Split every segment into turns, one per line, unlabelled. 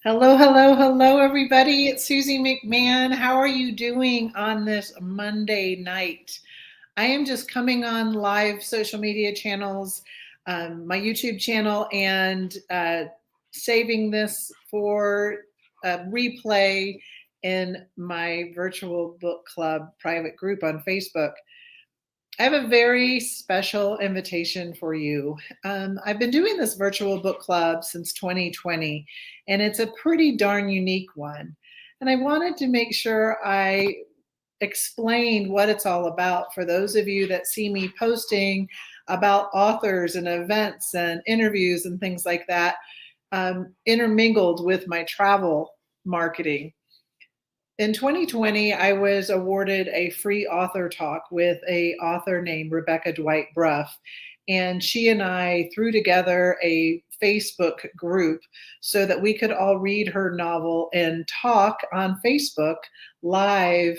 Hello, hello, hello, everybody. It's Susie McMahon. How are you doing on this Monday night? I am just coming on live social media channels, my YouTube channel, and saving this for a replay in my virtual book club private group on Facebook. I have a very special invitation for you. I've been doing this virtual book club since 2020, and it's a pretty darn unique one. And I wanted to make sure I explained what it's all about for those of you that see me posting about authors and events and interviews and things like that, intermingled with my travel marketing. In 2020, I was awarded a free author talk with a author named Rebecca Dwight Bruff, and she and I threw together a Facebook group so that we could all read her novel and talk on Facebook live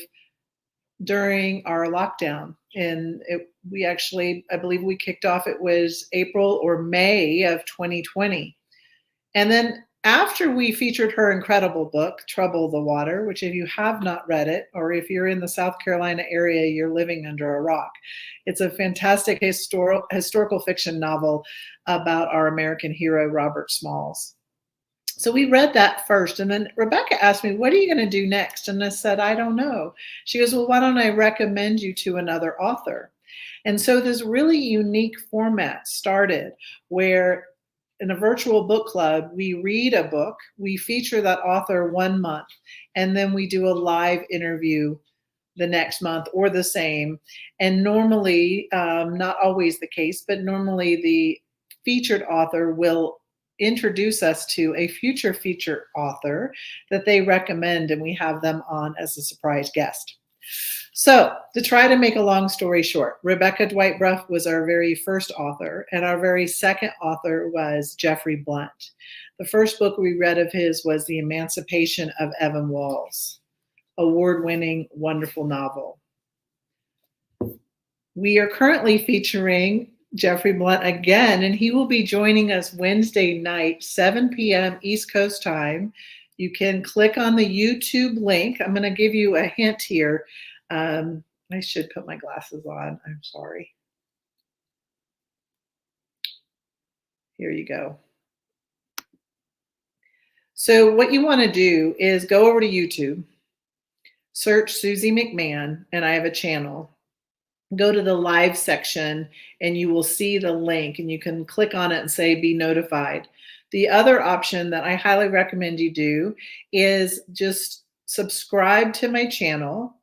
during our lockdown. And we actually, I believe we kicked off, it was April or May of 2020. And then after we featured her incredible book, Trouble the Water, which if you have not read it, or if you're in the South Carolina area, you're living under a rock. It's a fantastic historical fiction novel about our American hero, Robert Smalls. So we read that first. And then Rebecca asked me, what are you going to do next? And I said, I don't know. She goes, well, why don't I recommend you to another author? And so this really unique format started where in a virtual book club, we read a book, we feature that author 1 month, and then we do a live interview the next month or the same. And normally, not always the case, but normally the featured author will introduce us to a future featured author that they recommend, and we have them on as a surprise guest. So, to try to make a long story short, Rebecca Dwight Bruff was our very first author, and our very second author was Jeffrey Blunt. The first book we read of his was The Emancipation of Evan Walls, award-winning, wonderful novel. We are currently featuring Jeffrey Blunt again, and he will be joining us Wednesday night, 7 p.m. East Coast time. You can click on the YouTube link. I'm going to give you a hint here. I should put my glasses on. I'm sorry. Here you go. So what you want to do is go over to YouTube, search Susie McMahon, and I have a channel. Go to the live section and you will see the link, and you can click on it and say be notified. The other option that I highly recommend you do is just subscribe to my channel,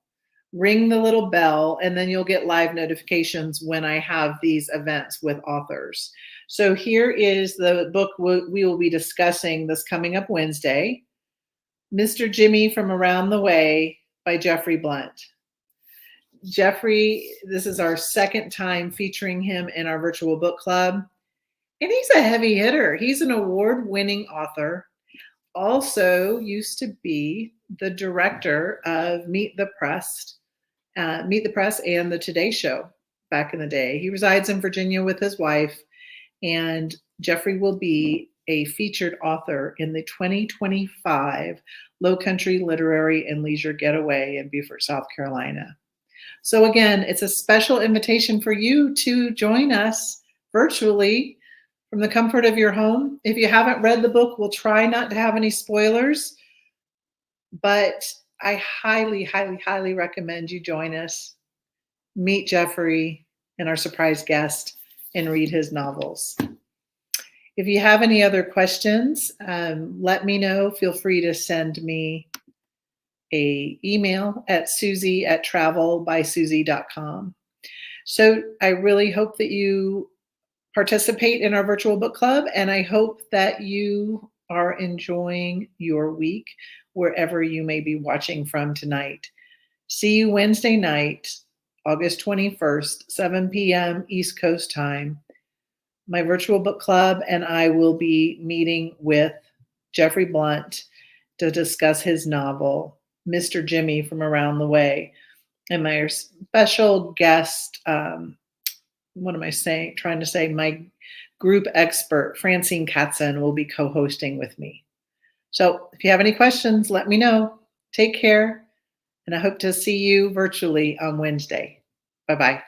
ring the little bell, and then you'll get live notifications when I have these events with authors. So here is the book we will be discussing this coming up Wednesday, Mr. Jimmy from Around the Way by Jeffrey Blunt. Jeffrey, this is our second time featuring him in our virtual book club. And he's a heavy hitter. He's an award-winning author. Also used to be the director of Meet the Press and the Today Show back in the day. He resides in Virginia with his wife, and Jeffrey will be a featured author in the 2025 Low Country Literary and Leisure Getaway in Beaufort, South Carolina. So again, it's a special invitation for you to join us virtually from the comfort of your home. If you haven't read the book, we'll try not to have any spoilers, but I highly, highly, highly recommend you join us, meet Jeffrey and our surprise guest, and read his novels. If you have any other questions, let me know. Feel free to send me an email at susie@travelbysusie.com. So I really hope that you participate in our virtual book club, and I hope that you are enjoying your week wherever you may be watching from tonight. See you Wednesday night, August 21st, 7 p.m. East Coast time. My virtual book club and I will be meeting with Jeffrey Blunt to discuss his novel, Mr. Jimmy from Around the Way. And my special guest, my group expert, Francine Katzen, will be co-hosting with me. So if you have any questions, let me know. Take care, and I hope to see you virtually on Wednesday. Bye bye.